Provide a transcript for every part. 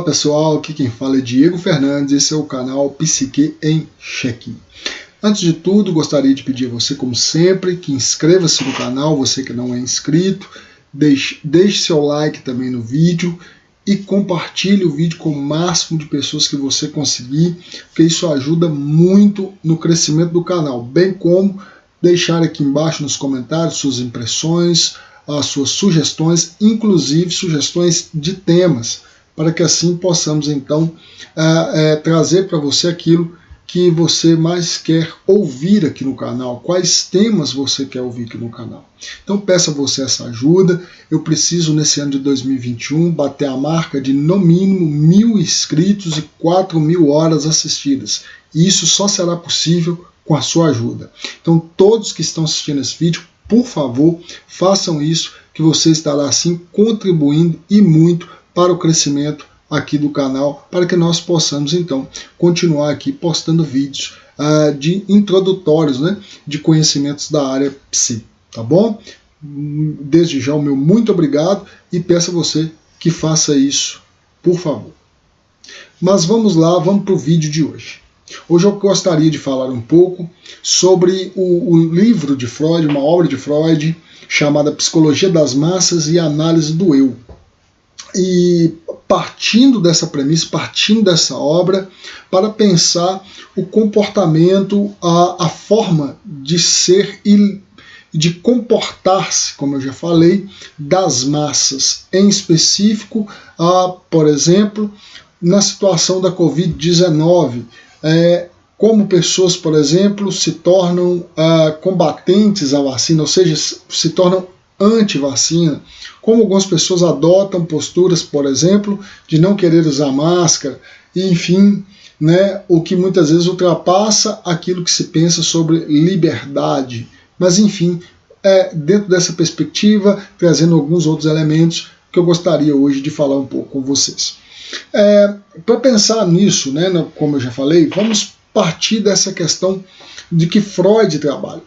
Fala pessoal, aqui quem fala é Diego Fernandes, esse é o canal Psique em Xeque. Antes de tudo, gostaria de pedir a você, como sempre, que inscreva-se no canal, você que não é inscrito, deixe seu like também no vídeo e compartilhe o vídeo com o máximo de pessoas que você conseguir, porque isso ajuda muito no crescimento do canal, bem como deixar aqui embaixo nos comentários suas impressões, as suas sugestões, inclusive sugestões de temas, para que assim possamos então trazer para você aquilo que você mais quer ouvir aqui no canal, quais temas você quer ouvir aqui no canal. Então peço a você essa ajuda, eu preciso nesse ano de 2021 bater a marca de no mínimo 1.000 inscritos e 4.000 horas assistidas, e isso só será possível com a sua ajuda. Então todos que estão assistindo esse vídeo, por favor, façam isso, que você estará assim contribuindo e muito para o crescimento aqui do canal, para que nós possamos então continuar aqui postando vídeos de introdutórios, né, de conhecimentos da área psi, tá bom? Desde já o meu muito obrigado e peço a você que faça isso, por favor. Mas vamos lá, vamos para o vídeo de hoje. Hoje eu gostaria de falar um pouco sobre o livro de Freud, uma obra de Freud chamada Psicologia das Massas e Análise do Eu. E partindo dessa premissa, partindo dessa obra, para pensar o comportamento, a forma de ser e de comportar-se, como eu já falei, das massas, em específico, por exemplo, na situação da Covid-19, como pessoas, por exemplo, se tornam combatentes à vacina, ou seja, se tornam anti-vacina, como algumas pessoas adotam posturas, por exemplo, de não querer usar máscara, e, enfim, né, o que muitas vezes ultrapassa aquilo que se pensa sobre liberdade. Mas, enfim, dentro dessa perspectiva, trazendo alguns outros elementos que eu gostaria hoje de falar um pouco com vocês. Para pensar nisso, né, como eu já falei, vamos partir dessa questão de que Freud trabalha.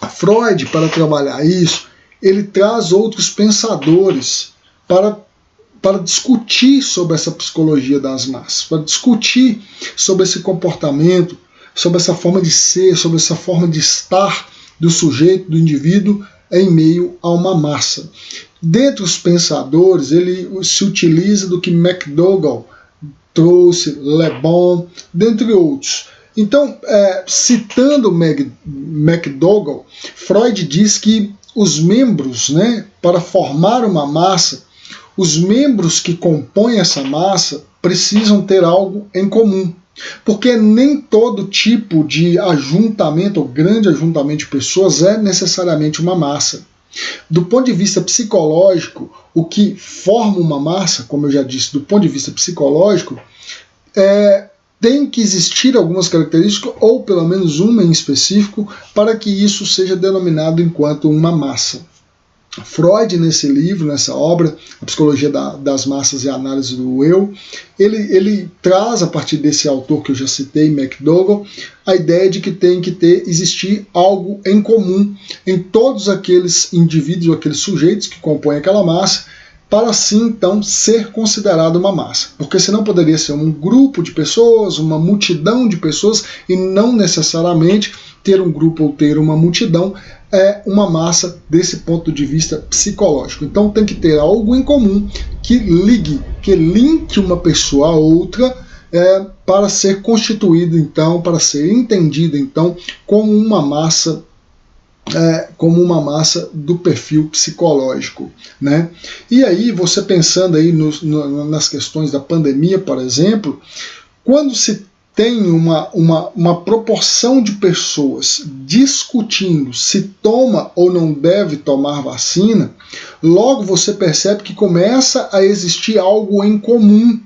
Freud, para trabalhar isso, ele traz outros pensadores para discutir sobre essa psicologia das massas, para discutir sobre esse comportamento, sobre essa forma de ser, sobre essa forma de estar do sujeito, do indivíduo, em meio a uma massa. Dentre os pensadores, ele se utiliza do que McDougall trouxe, Le Bon, dentre outros. Então, citando McDougall, Freud diz que os membros, né, para formar uma massa, os membros que compõem essa massa precisam ter algo em comum. Porque nem todo tipo de ajuntamento, ou grande ajuntamento de pessoas, é necessariamente uma massa. Do ponto de vista psicológico, o que forma uma massa, como eu já disse, do ponto de vista psicológico, tem que existir algumas características, ou pelo menos uma em específico, para que isso seja denominado enquanto uma massa. Freud, nesse livro, nessa obra, A Psicologia das Massas e a Análise do Eu, ele traz, a partir desse autor que eu já citei, McDougall, a ideia de que tem que existir algo em comum em todos aqueles indivíduos, aqueles sujeitos que compõem aquela massa, para assim então ser considerado uma massa. Porque senão poderia ser um grupo de pessoas, uma multidão de pessoas, e não necessariamente ter um grupo ou ter uma multidão é uma massa desse ponto de vista psicológico. Então tem que ter algo em comum que linke uma pessoa a outra para ser constituído então, para ser entendido então como uma massa do perfil psicológico, né? E aí você pensando aí nas questões da pandemia, por exemplo, quando se tem uma proporção de pessoas discutindo se toma ou não deve tomar vacina, logo você percebe que começa a existir algo em comum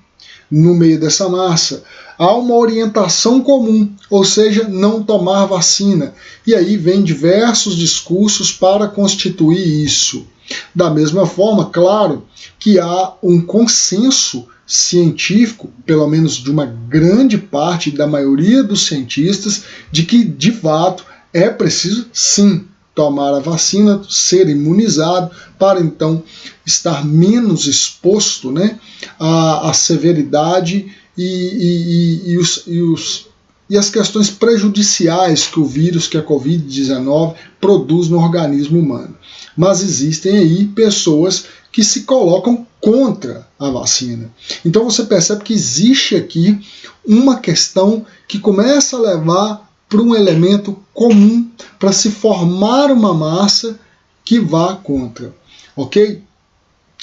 no meio dessa massa. Há uma orientação comum, ou seja, não tomar vacina. E aí vem diversos discursos para constituir isso. Da mesma forma, claro, que há um consenso científico, pelo menos de uma grande parte da maioria dos cientistas, de que, de fato, é preciso, sim, tomar a vacina, ser imunizado, para então estar menos exposto, né, à severidade e as questões prejudiciais que o vírus, que a Covid-19 produz no organismo humano. Mas existem aí pessoas que se colocam contra a vacina. Então você percebe que existe aqui uma questão que começa a levar para um elemento comum para se formar uma massa que vá contra, ok?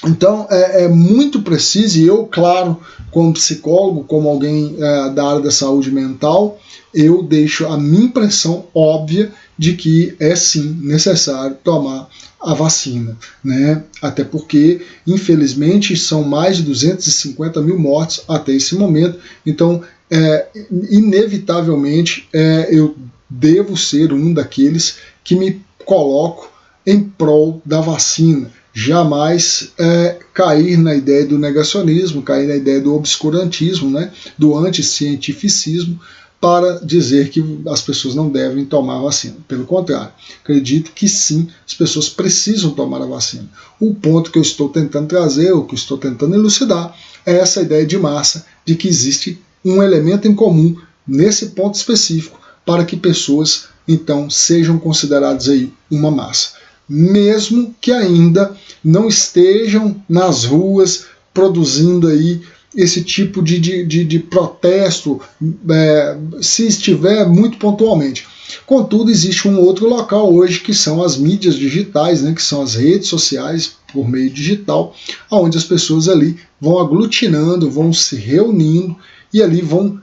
Então é muito preciso, e eu, claro, como psicólogo, como alguém da área da saúde mental, eu deixo a minha impressão óbvia de que é sim necessário tomar a vacina, né? Até porque, infelizmente, são mais de 250 mil mortes até esse momento, então inevitavelmente eu devo ser um daqueles que me coloco em prol da vacina. Jamais cair na ideia do negacionismo, cair na ideia do obscurantismo, né, do anticientificismo, para dizer que as pessoas não devem tomar a vacina. Pelo contrário, acredito que sim, as pessoas precisam tomar a vacina. O ponto que eu estou tentando trazer, o que eu estou tentando elucidar, é essa ideia de massa, de que existe um elemento em comum nesse ponto específico para que pessoas, então, sejam consideradas aí uma massa, mesmo que ainda não estejam nas ruas produzindo aí esse tipo de protesto, se estiver muito pontualmente. Contudo, existe um outro local hoje que são as mídias digitais, né, que são as redes sociais por meio digital, onde as pessoas ali vão aglutinando, vão se reunindo e ali vão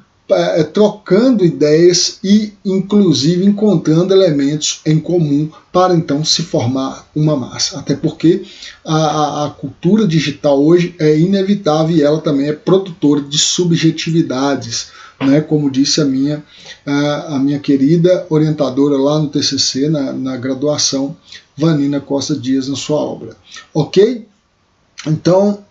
trocando ideias e inclusive encontrando elementos em comum para então se formar uma massa. Até porque a cultura digital hoje é inevitável e ela também é produtora de subjetividades, né? Como disse a minha querida orientadora lá no TCC, na graduação, Vanina Costa Dias, na sua obra. Ok? Então,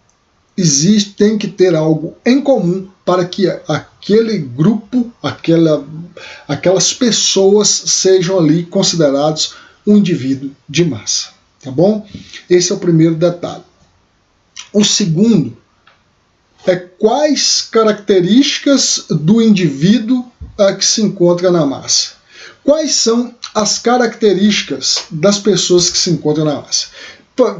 tem que ter algo em comum para que aquele grupo, aquelas pessoas sejam ali considerados um indivíduo de massa. Tá bom? Esse é o primeiro detalhe. O segundo é quais características do indivíduo que se encontra na massa. Quais são as características das pessoas que se encontram na massa?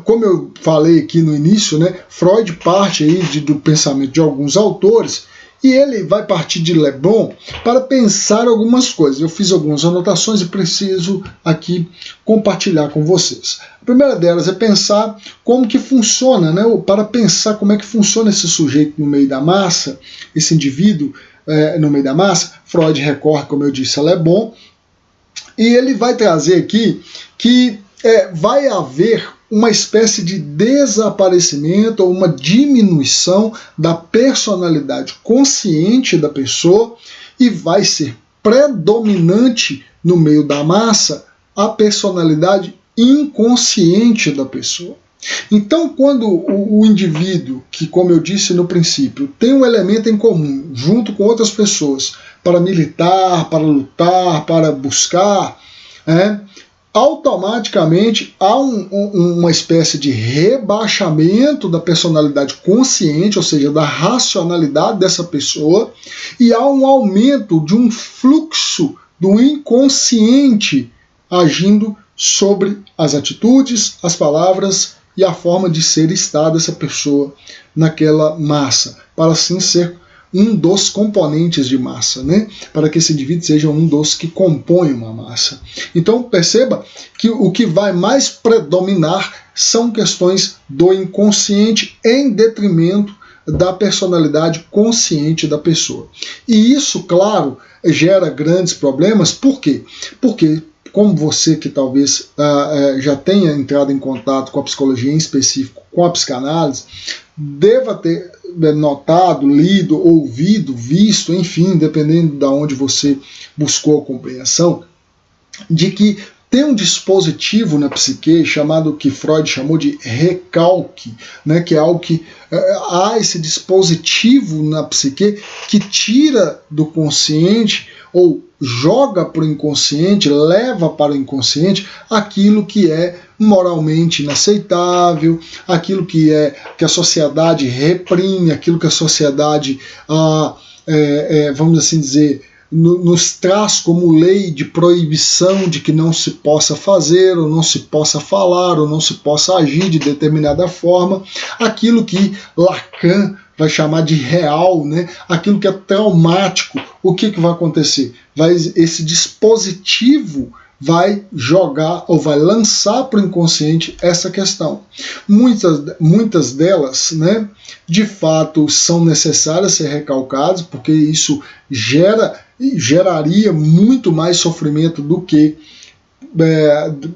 Como eu falei aqui no início, né, Freud parte aí do pensamento de alguns autores e ele vai partir de Le Bon para pensar algumas coisas. Eu fiz algumas anotações e preciso aqui compartilhar com vocês. A primeira delas é pensar como que funciona, né, para pensar como é que funciona esse sujeito no meio da massa, esse indivíduo no meio da massa. Freud recorre, como eu disse, a Le Bon, e ele vai trazer aqui que vai haver uma espécie de desaparecimento ou uma diminuição da personalidade consciente da pessoa e vai ser predominante no meio da massa a personalidade inconsciente da pessoa. Então, quando o indivíduo, que, como eu disse no princípio, tem um elemento em comum, junto com outras pessoas, para militar, para lutar, para buscar, automaticamente há uma espécie de rebaixamento da personalidade consciente, ou seja, da racionalidade dessa pessoa, e há um aumento de um fluxo do inconsciente agindo sobre as atitudes, as palavras e a forma de ser e estar dessa pessoa naquela massa, para assim ser um dos componentes de massa, né? Para que esse indivíduo seja um dos que compõem uma massa. Então perceba que o que vai mais predominar são questões do inconsciente em detrimento da personalidade consciente da pessoa. E isso, claro, gera grandes problemas. Por quê? Porque, como você que talvez já tenha entrado em contato com a psicologia, em específico com a psicanálise, deva ter notado, lido, ouvido, visto, enfim, dependendo de onde você buscou a compreensão, de que tem um dispositivo na psique chamado, que Freud chamou de recalque, né, que é algo que há esse dispositivo na psique que tira do consciente ou joga para o inconsciente, leva para o inconsciente aquilo que é moralmente inaceitável, aquilo que a sociedade reprime, aquilo que a sociedade, vamos assim dizer, nos traz como lei de proibição de que não se possa fazer, ou não se possa falar, ou não se possa agir de determinada forma, aquilo que Lacan vai chamar de real, né? Aquilo que é traumático. O que vai acontecer? Esse dispositivo vai jogar ou vai lançar para o inconsciente essa questão. Muitas delas, né, de fato, são necessárias ser recalcadas, porque isso geraria muito mais sofrimento do que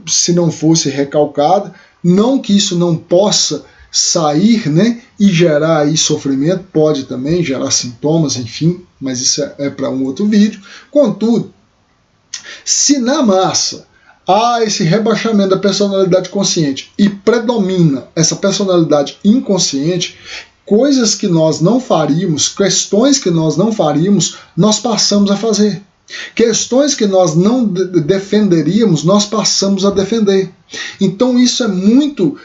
se não fosse recalcada. Não que isso não possa sair, né, e gerar aí sofrimento, pode também gerar sintomas, enfim, mas isso é para um outro vídeo. Contudo, se na massa há esse rebaixamento da personalidade consciente e predomina essa personalidade inconsciente, coisas que nós não faríamos, questões que nós não faríamos, nós passamos a fazer. Questões que nós não defenderíamos, nós passamos a defender. Então isso é muito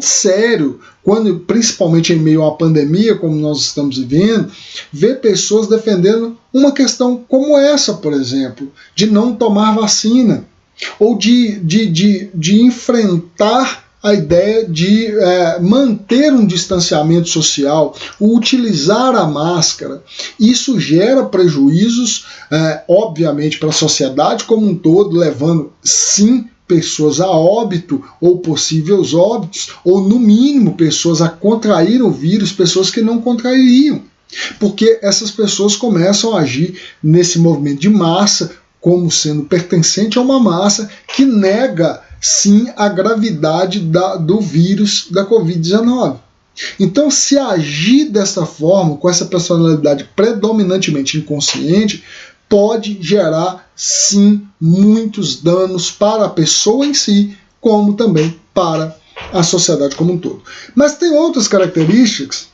sério, quando, principalmente em meio à pandemia, como nós estamos vivendo, ver pessoas defendendo uma questão como essa, por exemplo, de não tomar vacina, ou de enfrentar a ideia de manter um distanciamento social, utilizar a máscara. Isso gera prejuízos, obviamente, para a sociedade como um todo, levando, sim, pessoas a óbito, ou possíveis óbitos, ou, no mínimo, pessoas a contrair o vírus, pessoas que não contrairiam. Porque essas pessoas começam a agir nesse movimento de massa, como sendo pertencente a uma massa que nega, sim, a gravidade do vírus da Covid-19. Então, se agir dessa forma, com essa personalidade predominantemente inconsciente, pode gerar, sim, muitos danos para a pessoa em si, como também para a sociedade como um todo. Mas tem outras características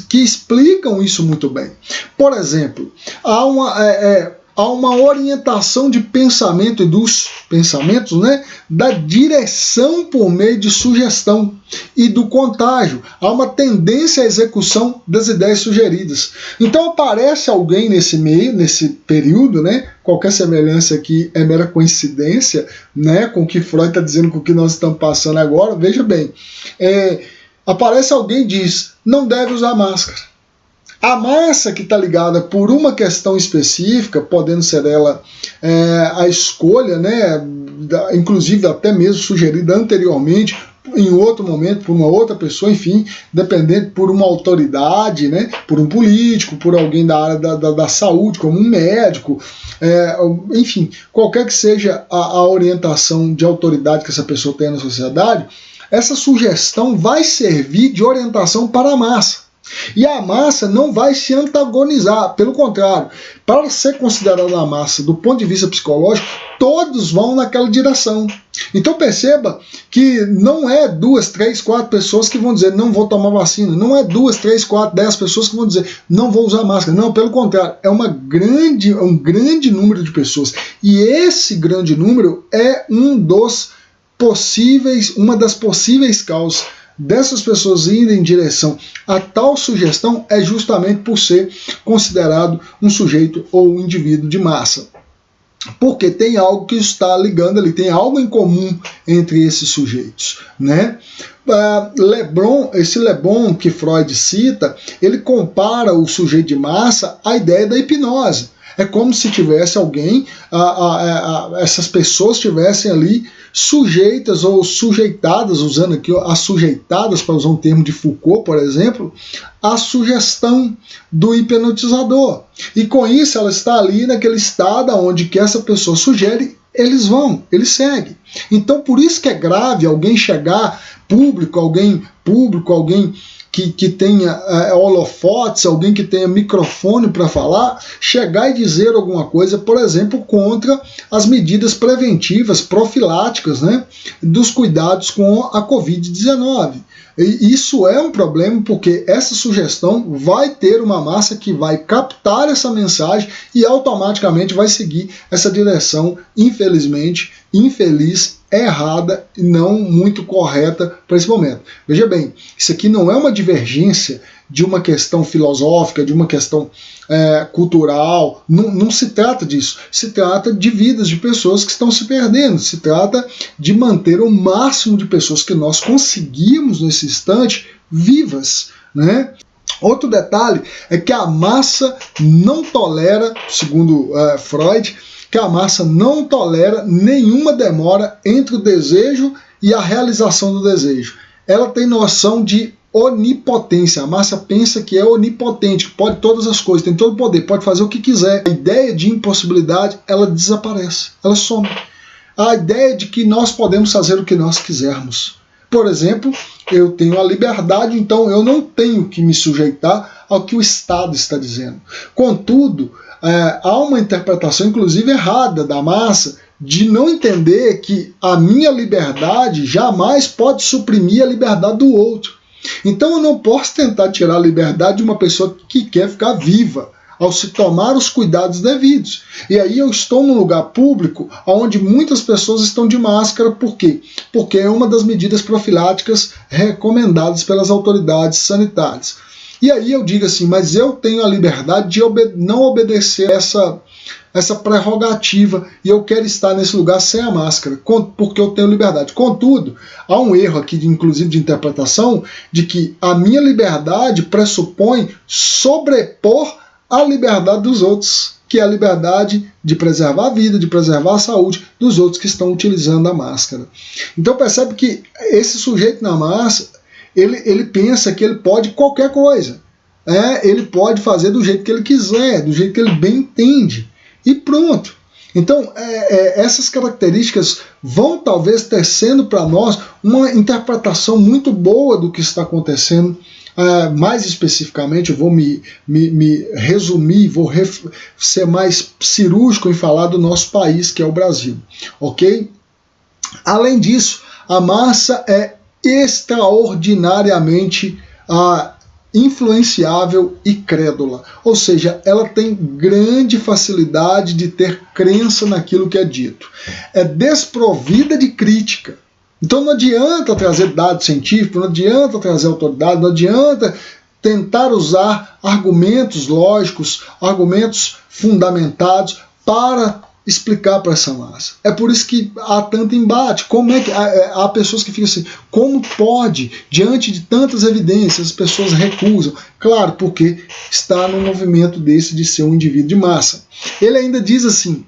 que explicam isso muito bem. Por exemplo, há uma orientação de pensamento e dos pensamentos, né, da direção por meio de sugestão e do contágio. Há uma tendência à execução das ideias sugeridas. Então aparece alguém nesse período, né, qualquer semelhança aqui é mera coincidência, né, com o que Freud está dizendo, com o que nós estamos passando agora. Veja bem, aparece alguém e diz, não deve usar máscara. A massa que está ligada por uma questão específica, podendo ser ela a escolha, né, inclusive até mesmo sugerida anteriormente, em outro momento, por uma outra pessoa, enfim, dependendo por uma autoridade, né, por um político, por alguém da área da saúde, como um médico, enfim, qualquer que seja a orientação de autoridade que essa pessoa tem na sociedade, essa sugestão vai servir de orientação para a massa. E a massa não vai se antagonizar, pelo contrário, para ser considerada a massa do ponto de vista psicológico, todos vão naquela direção. Então perceba que não é 2, 3, 4 pessoas que vão dizer não vou tomar vacina, não é 2, 3, 4, 10 pessoas que vão dizer não vou usar máscara, não, pelo contrário, é um grande número de pessoas, e esse grande número é uma das possíveis causas dessas pessoas irem em direção a tal sugestão, é justamente por ser considerado um sujeito ou um indivíduo de massa. Porque tem algo que está ligando ali, tem algo em comum entre esses sujeitos, né? Esse Lebon que Freud cita, ele compara o sujeito de massa à ideia da hipnose. É como se tivesse alguém, essas pessoas estivessem ali sujeitas ou sujeitadas, usando aqui assujeitadas, para usar um termo de Foucault, por exemplo, à sugestão do hipnotizador. E com isso ela está ali naquele estado onde que essa pessoa sugere, eles seguem. Então por isso que é grave alguém chegar alguém que tenha holofotes, alguém que tenha microfone para falar, chegar e dizer alguma coisa, por exemplo, contra as medidas preventivas, profiláticas, né, dos cuidados com a Covid-19. E isso é um problema porque essa sugestão vai ter uma massa que vai captar essa mensagem e automaticamente vai seguir essa direção, infelizmente, infeliz, errada e não muito correta para esse momento. Veja bem, isso aqui não é uma divergência de uma questão filosófica, de uma questão cultural, não se trata disso, se trata de vidas de pessoas que estão se perdendo, se trata de manter o máximo de pessoas que nós conseguimos nesse instante vivas, né? Outro detalhe é que a massa não tolera, segundo Freud, que a massa não tolera nenhuma demora entre o desejo e a realização do desejo. Ela tem noção de onipotência. A massa pensa que é onipotente, que pode todas as coisas, tem todo o poder, pode fazer o que quiser. A ideia de impossibilidade, ela desaparece, ela some. A ideia de que nós podemos fazer o que nós quisermos. Por exemplo, eu tenho a liberdade, então eu não tenho que me sujeitar ao que o Estado está dizendo. Contudo, há uma interpretação, inclusive errada, da massa, de não entender que a minha liberdade jamais pode suprimir a liberdade do outro. Então eu não posso tentar tirar a liberdade de uma pessoa que quer ficar viva, ao se tomar os cuidados devidos. E aí eu estou num lugar público onde muitas pessoas estão de máscara. Por quê? Porque é uma das medidas profiláticas recomendadas pelas autoridades sanitárias. E aí eu digo assim, mas eu tenho a liberdade de não obedecer essa prerrogativa e eu quero estar nesse lugar sem a máscara, porque eu tenho liberdade. Contudo, há um erro aqui, inclusive de interpretação, de que a minha liberdade pressupõe sobrepor a liberdade dos outros, que é a liberdade de preservar a vida, de preservar a saúde dos outros que estão utilizando a máscara. Então percebe que esse sujeito na massa, ele pensa que ele pode qualquer coisa. Ele pode fazer do jeito que ele quiser, do jeito que ele bem entende. E pronto. Então, essas características vão talvez tecendo para nós uma interpretação muito boa do que está acontecendo. Mais especificamente, eu vou me resumir, vou ser mais cirúrgico em falar do nosso país, que é o Brasil. Ok? Além disso, a massa é extraordinariamente influenciável e crédula, ou seja, ela tem grande facilidade de ter crença naquilo que é dito. É desprovida de crítica. Então não adianta trazer dados científicos, não adianta trazer autoridade, não adianta tentar usar argumentos lógicos, argumentos fundamentados para explicar para essa massa. É por isso que há tanto embate. Como é que há pessoas que ficam assim, como pode, diante de tantas evidências, as pessoas recusam? Claro, porque está num movimento desse de ser um indivíduo de massa. Ele ainda diz assim,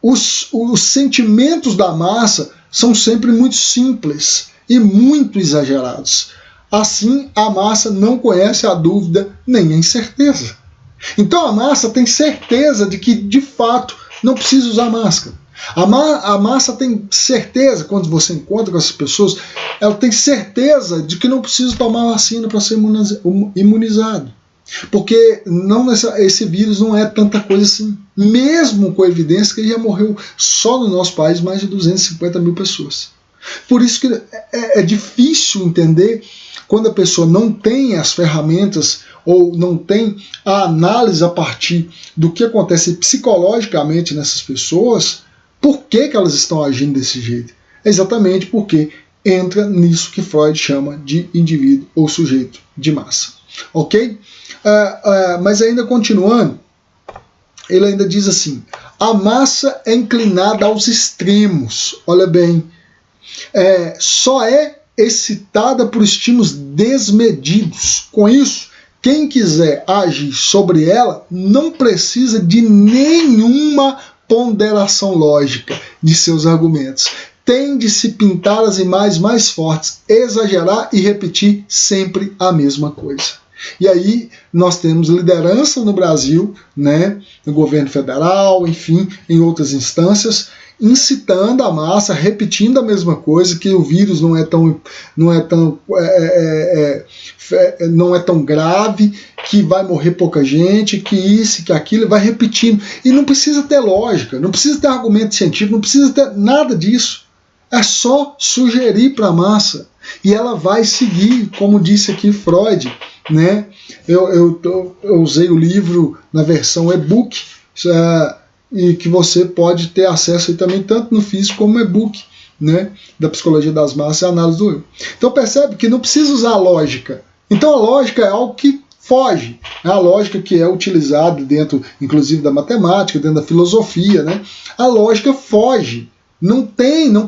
os sentimentos da massa são sempre muito simples e muito exagerados. Assim, a massa não conhece a dúvida nem a incerteza. Então a massa tem certeza de que, de fato, não precisa usar máscara. A massa tem certeza, quando você encontra com essas pessoas, ela tem certeza de que não precisa tomar vacina para ser imunizado. Porque esse vírus não é tanta coisa assim. Mesmo com a evidência que ele já morreu só no nosso país mais de 250 mil pessoas. Por isso que é difícil entender quando a pessoa não tem as ferramentas ou não tem a análise a partir do que acontece psicologicamente nessas pessoas, por que elas estão agindo desse jeito? É exatamente porque entra nisso que Freud chama de indivíduo ou sujeito de massa. Ok? Mas ainda continuando, ele ainda diz assim, a massa é inclinada aos extremos. Olha bem, só é excitada por estímulos desmedidos. Com isso, quem quiser agir sobre ela não precisa de nenhuma ponderação lógica de seus argumentos. Tem de se pintar as imagens mais fortes, exagerar e repetir sempre a mesma coisa. E aí nós temos liderança no Brasil, né, no governo federal, enfim, em outras instâncias, incitando a massa, repetindo a mesma coisa, que o vírus não é tão grave, que vai morrer pouca gente, que isso, que aquilo, vai repetindo. E não precisa ter lógica, não precisa ter argumento científico, não precisa ter nada disso. É só sugerir para a massa e ela vai seguir, como disse aqui Freud, né? Eu usei o livro na versão e-book, e que você pode ter acesso aí também tanto no físico como no e-book, né? Da psicologia das massas e análise do eu. Então percebe que não precisa usar a lógica. Então a lógica é algo que foge. É a lógica que é utilizada dentro, inclusive, da matemática, dentro da filosofia, né? A lógica foge. Não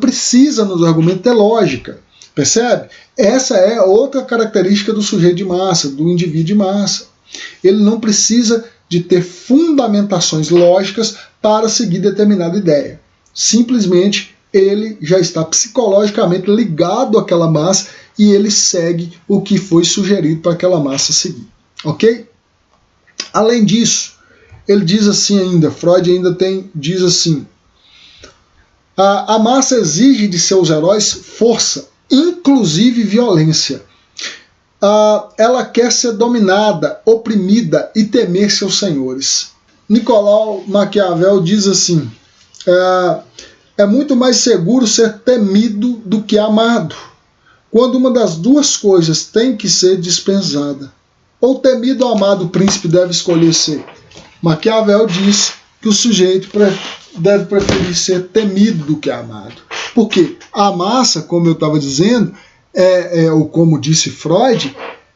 precisa nos argumentos ter lógica. Percebe? Essa é outra característica do sujeito de massa, do indivíduo de massa. Ele não precisa de ter fundamentações lógicas para seguir determinada ideia. Simplesmente ele já está psicologicamente ligado àquela massa e ele segue o que foi sugerido para aquela massa seguir. Ok? Além disso, ele diz assim ainda, Freud ainda diz assim, a massa exige de seus heróis força, inclusive violência. Ela quer ser dominada, oprimida e temer seus senhores. Nicolau Maquiavel diz assim, é muito mais seguro ser temido do que amado, quando uma das duas coisas tem que ser dispensada. Ou temido ou amado o príncipe deve escolher ser. Maquiavel diz que o sujeito deve preferir ser temido do que amado. Porque a massa, como eu estava dizendo, ou como disse Freud,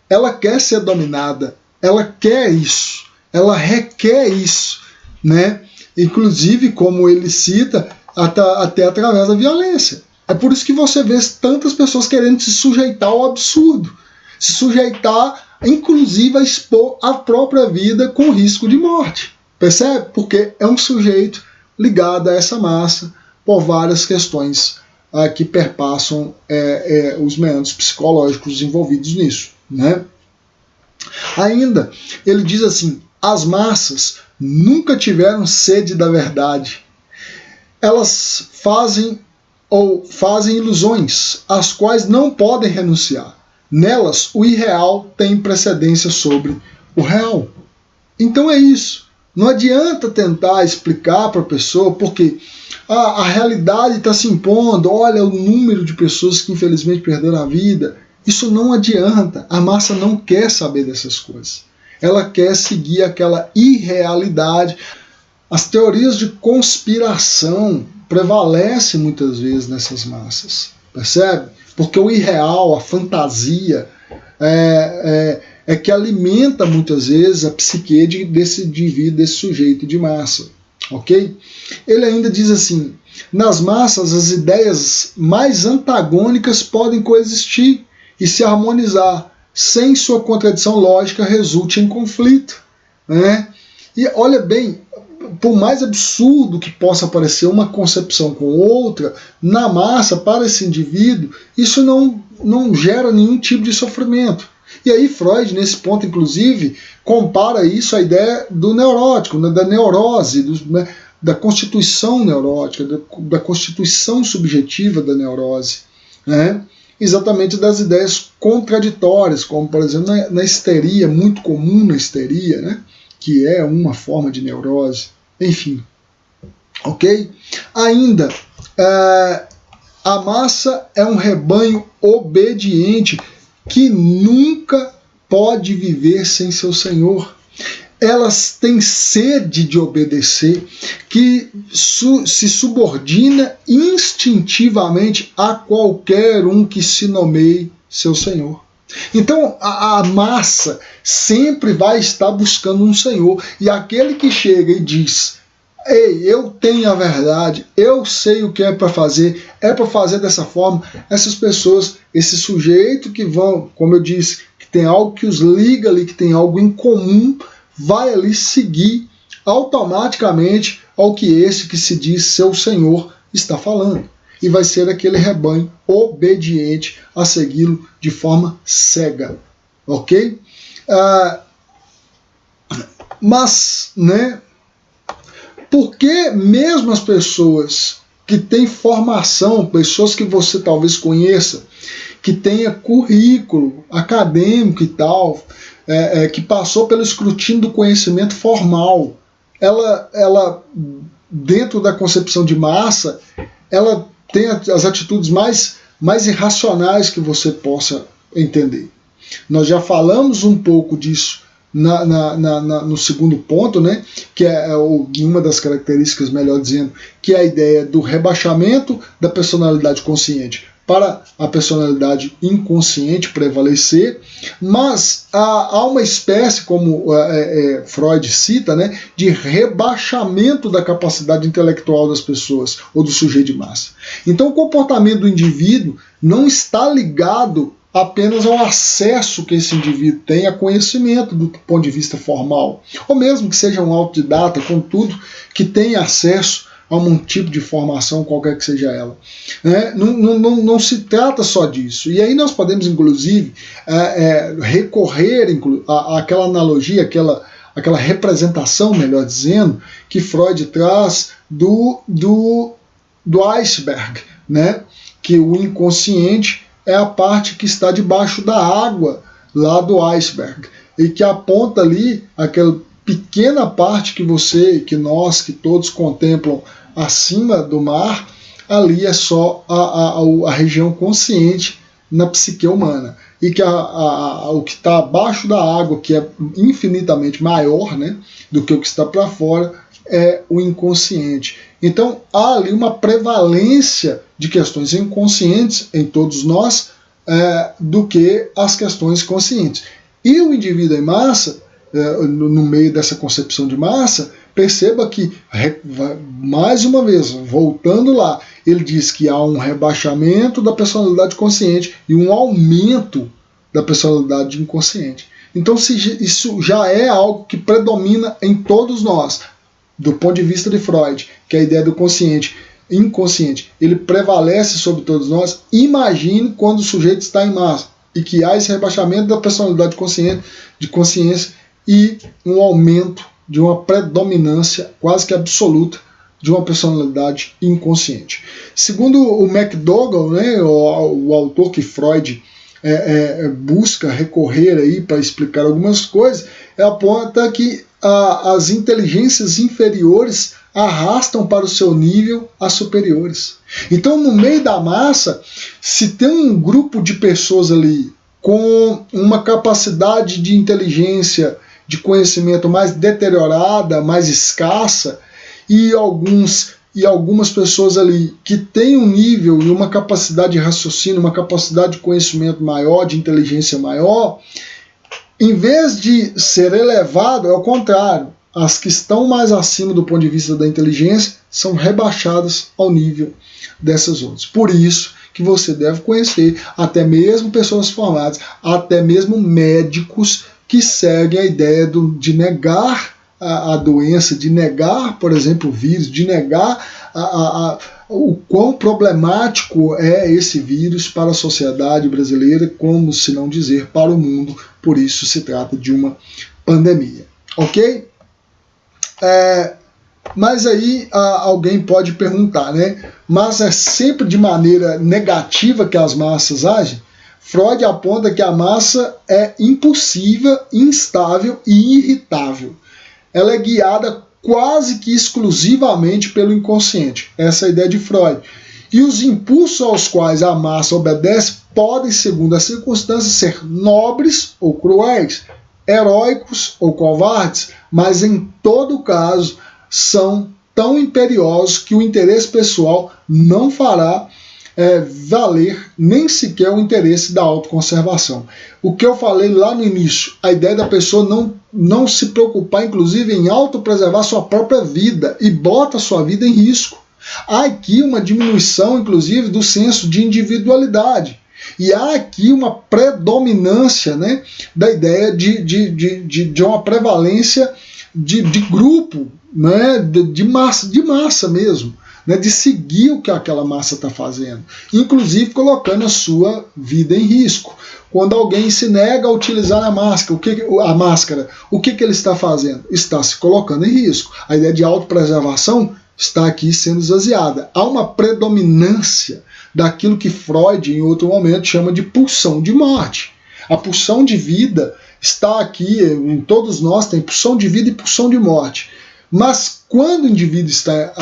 ela quer ser dominada, ela quer isso, ela requer isso, né? Inclusive, como ele cita, até através da violência. É por isso que você vê tantas pessoas querendo se sujeitar ao absurdo, se sujeitar, inclusive, a expor a própria vida com risco de morte. Percebe? Porque é um sujeito ligado a essa massa por várias questões que perpassam os meandros psicológicos envolvidos nisso, né? Ainda, ele diz assim, as massas nunca tiveram sede da verdade. Elas fazem ilusões, às quais não podem renunciar. Nelas, o irreal tem precedência sobre o real. Então é isso. Não adianta tentar explicar para a pessoa, porque a realidade está se impondo, olha o número de pessoas que infelizmente perderam a vida. Isso não adianta, a massa não quer saber dessas coisas. Ela quer seguir aquela irrealidade. As teorias de conspiração prevalecem muitas vezes nessas massas, percebe? Porque o irreal, a fantasia, é que alimenta muitas vezes a psique desse indivíduo, desse sujeito de massa, ok? Ele ainda diz assim, nas massas as ideias mais antagônicas podem coexistir e se harmonizar, sem sua contradição lógica resulte em conflito, né? E olha bem, por mais absurdo que possa parecer uma concepção com outra, na massa, para esse indivíduo, isso não gera nenhum tipo de sofrimento. E aí Freud, nesse ponto, inclusive, compara isso à ideia do neurótico, né, da neurose, da constituição neurótica, da constituição subjetiva da neurose, né? Exatamente das ideias contraditórias, como, por exemplo, na histeria, muito comum na histeria, né? Que é uma forma de neurose, enfim. Ok? Ainda, a massa é um rebanho obediente que nunca pode viver sem seu senhor. Elas têm sede de obedecer, que se subordina instintivamente a qualquer um que se nomeie seu senhor. Então a massa sempre vai estar buscando um senhor, e aquele que chega e diz, ei, eu tenho a verdade, eu sei o que é para fazer dessa forma, essas pessoas, esse sujeito que vão, como eu disse, que tem algo que os liga ali, que tem algo em comum, vai ali seguir automaticamente ao que esse que se diz seu senhor está falando. E vai ser aquele rebanho obediente a segui-lo de forma cega. Ok? Mas, né, por que mesmo as pessoas que tem formação, pessoas que você talvez conheça, que tenha currículo acadêmico e tal, que passou pelo escrutínio do conhecimento formal. Ela, dentro da concepção de massa, ela tem as atitudes mais irracionais que você possa entender. Nós já falamos um pouco disso no segundo ponto, né, que é uma das características, melhor dizendo, que é a ideia do rebaixamento da personalidade consciente para a personalidade inconsciente prevalecer, mas há uma espécie, como Freud cita, né, de rebaixamento da capacidade intelectual das pessoas, ou do sujeito de massa. Então o comportamento do indivíduo não está ligado apenas ao acesso que esse indivíduo tem a conhecimento do ponto de vista formal, ou mesmo que seja um autodidata, contudo, que tenha acesso a um tipo de formação, qualquer que seja ela. Não se trata só disso. E aí nós podemos, inclusive, recorrer àquela analogia, aquela representação, melhor dizendo, que Freud traz do iceberg, né? Que o inconsciente é a parte que está debaixo da água, lá do iceberg, e que aponta ali aquela pequena parte que nós, que todos contemplam acima do mar, ali é só a região consciente na psique humana. E que o que está abaixo da água, que é infinitamente maior, né, do que o que está para fora, é o inconsciente. Então há ali uma prevalência de questões inconscientes em todos nós do que as questões conscientes. E o indivíduo em massa, no meio dessa concepção de massa, perceba que, mais uma vez, voltando lá, ele diz que há um rebaixamento da personalidade consciente e um aumento da personalidade inconsciente. Então isso já é algo que predomina em todos nós, do ponto de vista de Freud, que é a ideia do consciente, inconsciente, ele prevalece sobre todos nós. Imagine quando o sujeito está em massa e que há esse rebaixamento da personalidade consciente, de consciência, e um aumento de uma predominância quase que absoluta de uma personalidade inconsciente. Segundo o McDougall, né, o autor que Freud busca recorrer aí para explicar algumas coisas, aponta que as inteligências inferiores arrastam para o seu nível as superiores. Então, no meio da massa, se tem um grupo de pessoas ali com uma capacidade de inteligência, de conhecimento mais deteriorada, mais escassa, e algumas pessoas ali que têm um nível e uma capacidade de raciocínio, uma capacidade de conhecimento maior, de inteligência maior, em vez de ser elevado, é o contrário. As que estão mais acima do ponto de vista da inteligência são rebaixadas ao nível dessas outras. Por isso que você deve conhecer até mesmo pessoas formadas, até mesmo médicos que seguem a ideia de negar a doença, de negar, por exemplo, o vírus, de negar o quão problemático é esse vírus para a sociedade brasileira, como se não dizer para o mundo. Por isso se trata de uma pandemia. Ok? Mas aí alguém pode perguntar, né? Mas é sempre de maneira negativa que as massas agem? Freud aponta que a massa é impulsiva, instável e irritável. Ela é guiada quase que exclusivamente pelo inconsciente. Essa é a ideia de Freud. E os impulsos aos quais a massa obedece podem, segundo as circunstâncias, ser nobres ou cruéis, heróicos ou covardes, mas em todo caso são tão imperiosos que o interesse pessoal não fará valer nem sequer o interesse da autoconservação. O que eu falei lá no início, a ideia da pessoa não se preocupar, inclusive, em autopreservar sua própria vida e bota sua vida em risco. Há aqui uma diminuição, inclusive, do senso de individualidade. E há aqui uma predominância, né, da ideia de uma prevalência de grupo, né, de massa mesmo. De seguir o que aquela massa está fazendo, inclusive colocando a sua vida em risco. Quando alguém se nega a utilizar a máscara, o que ele está fazendo? Está se colocando em risco. A ideia de autopreservação está aqui sendo esvaziada. Há uma predominância daquilo que Freud, em outro momento, chama de pulsão de morte. A pulsão de vida está aqui, em todos nós tem pulsão de vida e pulsão de morte. Mas quando o indivíduo está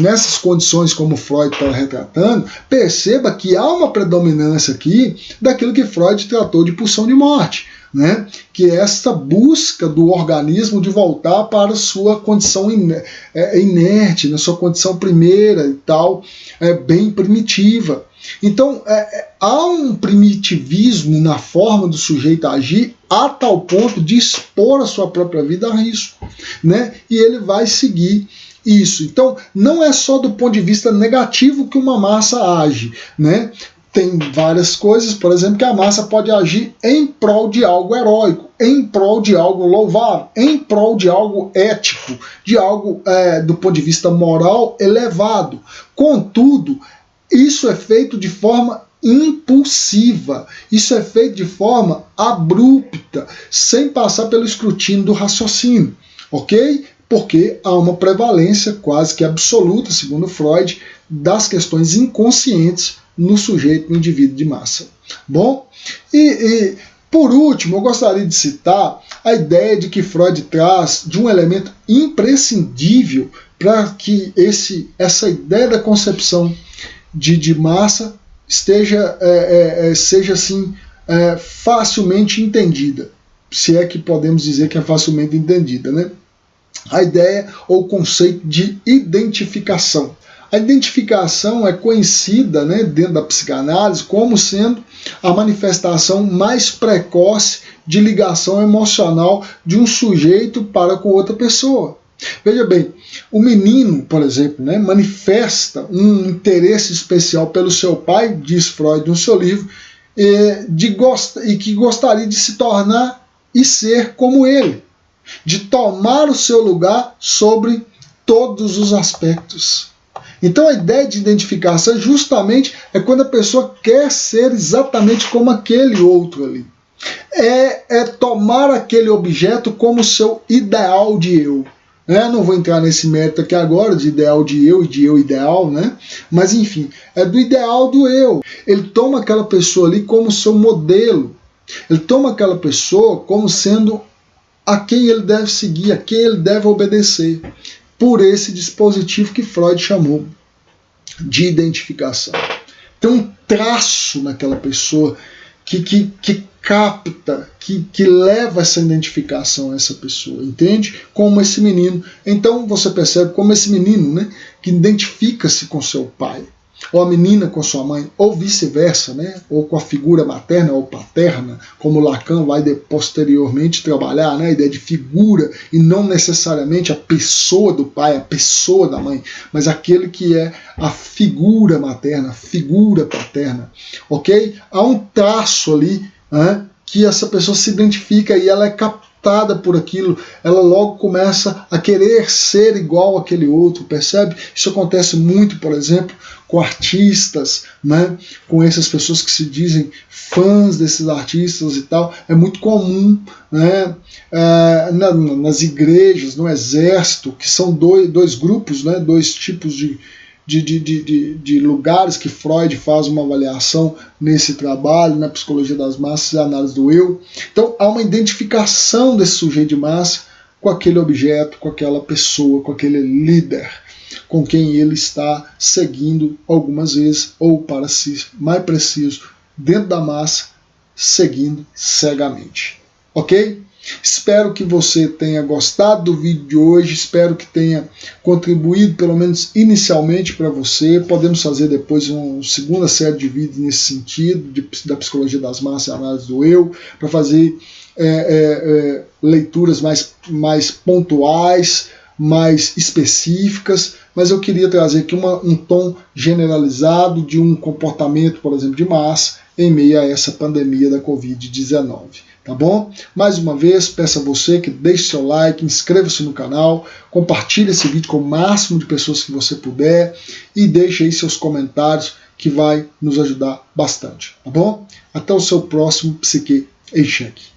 nessas condições como Freud está retratando, perceba que há uma predominância aqui daquilo que Freud tratou de pulsão de morte, né? Que é essa busca do organismo de voltar para a sua condição inerte, na sua condição primeira e tal, bem primitiva. Então, há um primitivismo na forma do sujeito agir a tal ponto de expor a sua própria vida a risco, né? E ele vai seguir isso. Então, não é só do ponto de vista negativo que uma massa age, né? Tem várias coisas, por exemplo, que a massa pode agir em prol de algo heróico, em prol de algo louvável, em prol de algo ético, de algo do ponto de vista moral elevado. Contudo, isso é feito de forma impulsiva, isso é feito de forma abrupta, sem passar pelo escrutínio do raciocínio, ok? Porque há uma prevalência quase que absoluta, segundo Freud, das questões inconscientes no sujeito, no indivíduo de massa. Bom, e por último, eu gostaria de citar a ideia de que Freud traz de um elemento imprescindível para que essa ideia da concepção de massa seja assim facilmente entendida, se é que podemos dizer que é facilmente entendida, né? A ideia ou conceito de identificação. A identificação é conhecida, né, dentro da psicanálise como sendo a manifestação mais precoce de ligação emocional de um sujeito para com outra pessoa. Veja bem, o menino, por exemplo, né, manifesta um interesse especial pelo seu pai, diz Freud no seu livro, e que gostaria de se tornar e ser como ele, de tomar o seu lugar sobre todos os aspectos. Então a ideia de identificação justamente é quando a pessoa quer ser exatamente como aquele outro ali. É tomar aquele objeto como seu ideal de eu. Não vou entrar nesse mérito aqui agora de ideal de eu e de eu ideal, né? Mas enfim, é do ideal do eu. Ele toma aquela pessoa ali como seu modelo. Ele toma aquela pessoa como sendo a quem ele deve seguir, a quem ele deve obedecer, por esse dispositivo que Freud chamou de identificação. Tem um traço naquela pessoa que capta, que leva essa identificação a essa pessoa, entende? Como esse menino. Então você percebe como esse menino, né, que identifica-se com seu pai, ou a menina com sua mãe, ou vice-versa, né, ou com a figura materna ou paterna, como Lacan vai posteriormente trabalhar, né, a ideia de figura e não necessariamente a pessoa do pai, a pessoa da mãe, mas aquele que é a figura materna, a figura paterna, ok? Há um traço ali, né, que essa pessoa se identifica e ela é captada por aquilo, ela logo começa a querer ser igual àquele outro, percebe? Isso acontece muito, por exemplo, com artistas, né? Com essas pessoas que se dizem fãs desses artistas e tal. É muito comum, né? Nas igrejas, no exército, que são dois grupos, né? Dois tipos de lugares que Freud faz uma avaliação nesse trabalho, na psicologia das massas e análise do eu. Então há uma identificação desse sujeito de massa com aquele objeto, com aquela pessoa, com aquele líder, com quem ele está seguindo algumas vezes, ou para ser mais preciso, dentro da massa, seguindo cegamente. Ok? Espero que você tenha gostado do vídeo de hoje, espero que tenha contribuído, pelo menos inicialmente, para você. Podemos fazer depois uma segunda série de vídeos nesse sentido, da psicologia das massas e análise do eu, para fazer leituras mais pontuais, mais específicas, mas eu queria trazer aqui um tom generalizado de um comportamento, por exemplo, de massa, em meio a essa pandemia da Covid-19. Tá bom? Mais uma vez, peço a você que deixe seu like, inscreva-se no canal, compartilhe esse vídeo com o máximo de pessoas que você puder e deixe aí seus comentários que vai nos ajudar bastante, tá bom? Até o seu próximo Psique em Xeque.